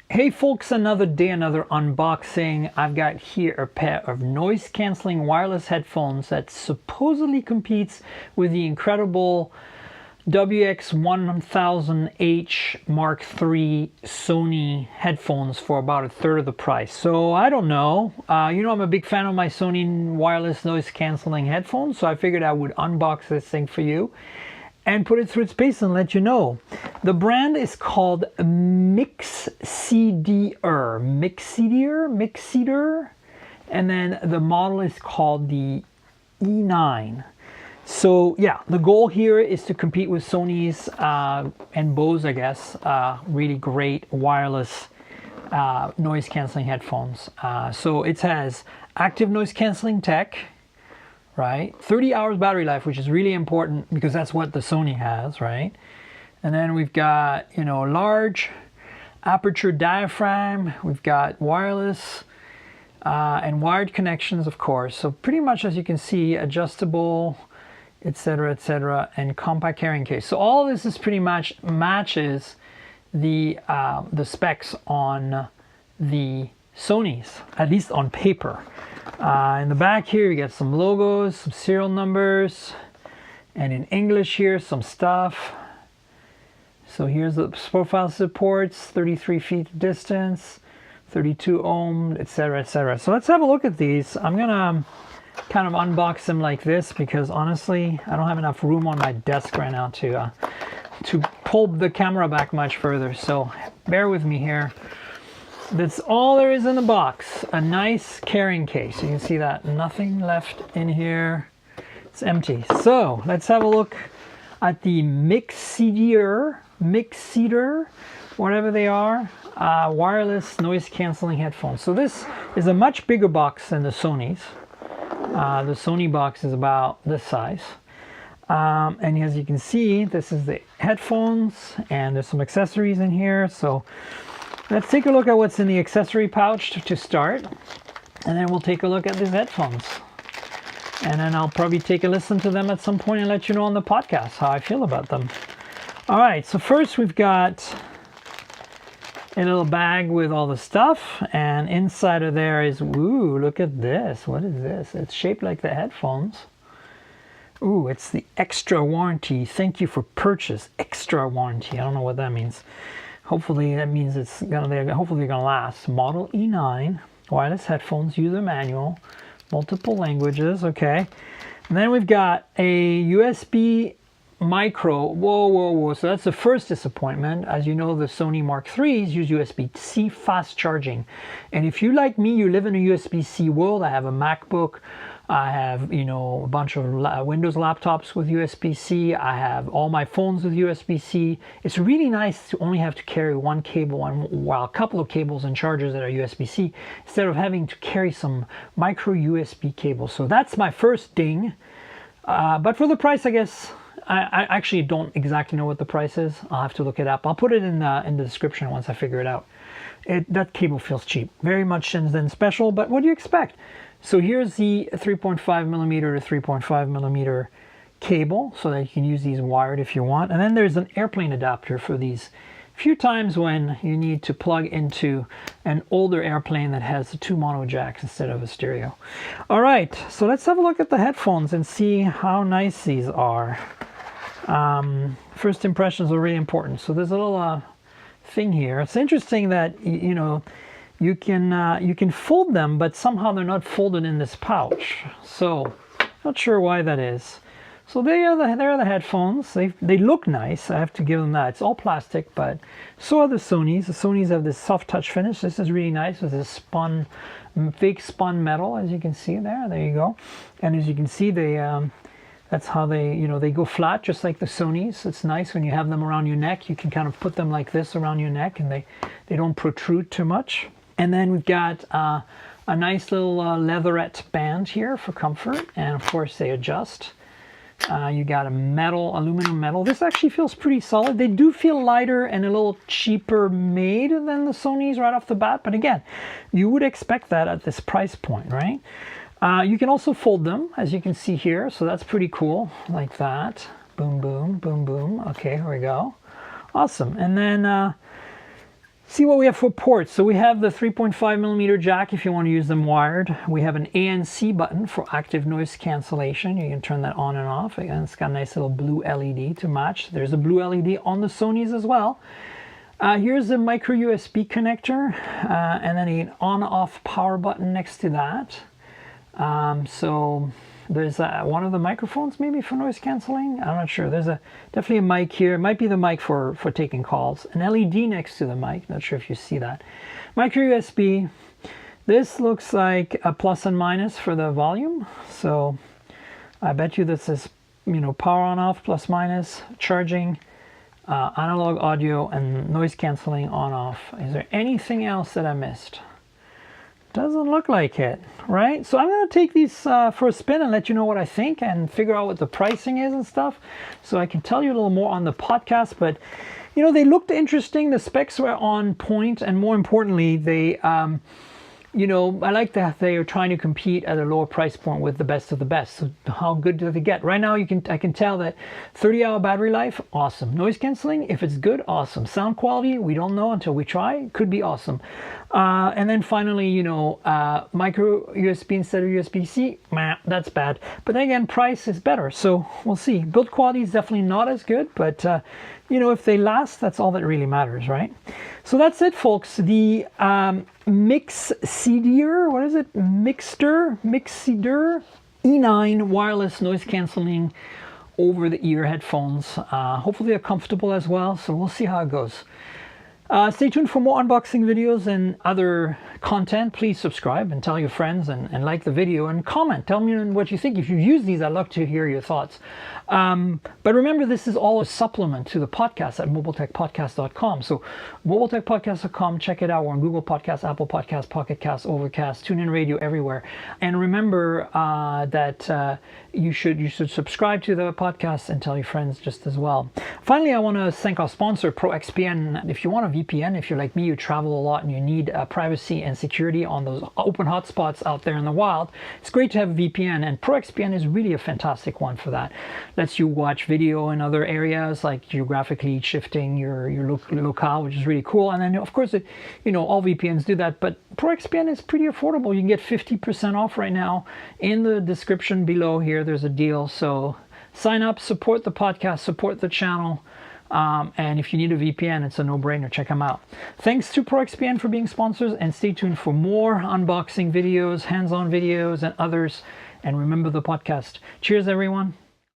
Hey folks, another day, another unboxing. I've got here a pair of noise cancelling wireless headphones that supposedly competes with the incredible WX1000H Mark III Sony headphones for about a third of the price. So I don't know. I'm a big fan of my Sony wireless noise cancelling headphones, so I figured I would unbox this thing for you and put it through its paces and let you know. The brand is called Mixcder, and then the model is called the E9. So yeah, the goal here is to compete with Sony's and Bose, I guess, really great wireless noise canceling headphones. So it has active noise canceling tech, right? 30 hours battery life, which is really important because that's what the Sony has, right? And then we've got, large aperture diaphragm. We've got wireless and wired connections, of course. So pretty much, as you can see, adjustable, etc., and compact carrying case. So all this is pretty much matches the specs on the Sony's, at least on paper. In the back here, we got some logos, some serial numbers, and in English here, some stuff. So here's the profile supports, 33 feet distance, 32 ohm, etc. So let's have a look at these. I'm gonna kind of unbox them like this because honestly, I don't have enough room on my desk right now to pull the camera back much further. So bear with me here. That's all there is in the box. A nice carrying case. You can see that. Nothing left in here. It's empty. So let's have a look at the Mixcder, whatever they are, wireless noise cancelling headphones. So this is a much bigger box than the Sony's. The Sony box is about this size. And as you can see, this is the headphones, and there's some accessories in here. So let's take a look at what's in the accessory pouch to start, and then we'll take a look at these headphones. And then I'll probably take a listen to them at some point and let you know on the podcast how I feel about them. All right, so first we've got a little bag with all the stuff, and inside of there is, ooh, look at this. What is this? It's shaped like the headphones. Ooh, it's the extra warranty. Thank you for purchase. Extra warranty. I don't know what that means. Hopefully that means hopefully they're gonna last. Model E9 wireless headphones, user manual, multiple languages. Okay, and then we've got a USB micro. Whoa! So that's the first disappointment. As you know, the Sony Mark IIIs use USB-C fast charging, and if you like me, you live in a USB-C world. I have a MacBook. I have, a bunch of Windows laptops with USB-C. I have all my phones with USB-C. It's really nice to only have to carry one cable while a couple of cables and chargers that are USB-C instead of having to carry some micro USB cables. So that's my first ding. But for the price, I guess, I actually don't exactly know what the price is. I'll have to look it up. I'll put it in the description once I figure it out. That cable feels cheap. Very much Shenzhen special, but what do you expect? So here's the 3.5 millimeter to 3.5 millimeter cable so that you can use these wired if you want. And then there's an airplane adapter for these few times when you need to plug into an older airplane that has the 2 mono jacks instead of a stereo. All right, so let's have a look at the headphones and see how nice these are. First impressions are really important. So there's a little thing here. It's interesting that, you can fold them, but somehow they're not folded in this pouch. So not sure why that is. So they're the headphones. They look nice. I have to give them that. It's all plastic, but so are the Sonys. The Sonys have this soft touch finish. This is really nice with this fake spun metal, as you can see there. There you go. And as you can see, that's how they go flat, just like the Sonys. It's nice when you have them around your neck. You can kind of put them like this around your neck, and they don't protrude too much. And then we've got a nice little leatherette band here for comfort, and of course they adjust. You got aluminum metal. This actually feels pretty solid. They do feel lighter and a little cheaper made than the Sonys right off the bat, but again, you would expect that at this price point, right? You can also fold them, as you can see here, so that's pretty cool, like that. Boom, boom, boom, boom. Okay, here we go. Awesome. And then See what we have for ports. So we have the 3.5 millimeter jack if you want to use them wired. We have an ANC button for active noise cancellation. You can turn that on and off. Again, it's got a nice little blue LED to match. There's a blue LED on the Sonys as well. Here's a micro USB connector and then an on-off power button next to that. So there's one of the microphones maybe for noise cancelling. I'm not sure. There's definitely a mic here. It might be the mic for taking calls. An LED next to the mic. Not sure if you see that. Micro USB. This looks like a plus and minus for the volume. So I bet you this is, you know, power on off, plus minus, charging, analog audio, and noise cancelling on off. Is there anything else that I missed? Doesn't look like it, right? So I'm going to take these for a spin and let you know what I think and figure out what the pricing is and stuff, so I can tell you a little more on the podcast. But you know, they looked interesting. The specs were on point, and more importantly, they you know, I like that they are trying to compete at a lower price point with the best of the best. So how good do they get? Right now, I can tell that 30-hour battery life, awesome. Noise cancelling, if it's good, awesome. Sound quality, we don't know until we try. Could be awesome. And then finally, you know, micro USB instead of USB-C, that's bad. But then again, price is better, so we'll see. Build quality is definitely not as good, but you know, if they last, that's all that really matters, right? So that's it, folks. The Mixcder, what is it? Mixcder E9 wireless noise cancelling over-the-ear headphones. Hopefully they're comfortable as well, so we'll see how it goes. Stay tuned for more unboxing videos and other content. Please subscribe and tell your friends and like the video and comment. Tell me what you think. If you use these, I'd love to hear your thoughts. But remember, this is all a supplement to the podcast at mobiletechpodcast.com. So mobiletechpodcast.com, check it out. We're on Google Podcasts, Apple Podcasts, Pocket Casts, Overcast, TuneIn Radio, everywhere. And remember that you should subscribe to the podcast and tell your friends just as well. Finally, I want to thank our sponsor, ProXPN. If you want a VPN, if you're like me, you travel a lot and you need privacy and security on those open hotspots out there in the wild, it's great to have a VPN, and ProXPN is really a fantastic one for that. Lets you watch video in other areas, like geographically shifting your locale, which is really cool. And then of course, you know, all VPNs do that, but ProXPN is pretty affordable. You can get 50% off right now. In the description below here, there's a deal. So sign up, support the podcast, support the channel. And if you need a VPN, it's a no-brainer. Check them out. Thanks to ProXPN for being sponsors, and stay tuned for more unboxing videos, hands-on videos, and others. And remember the podcast. Cheers, everyone.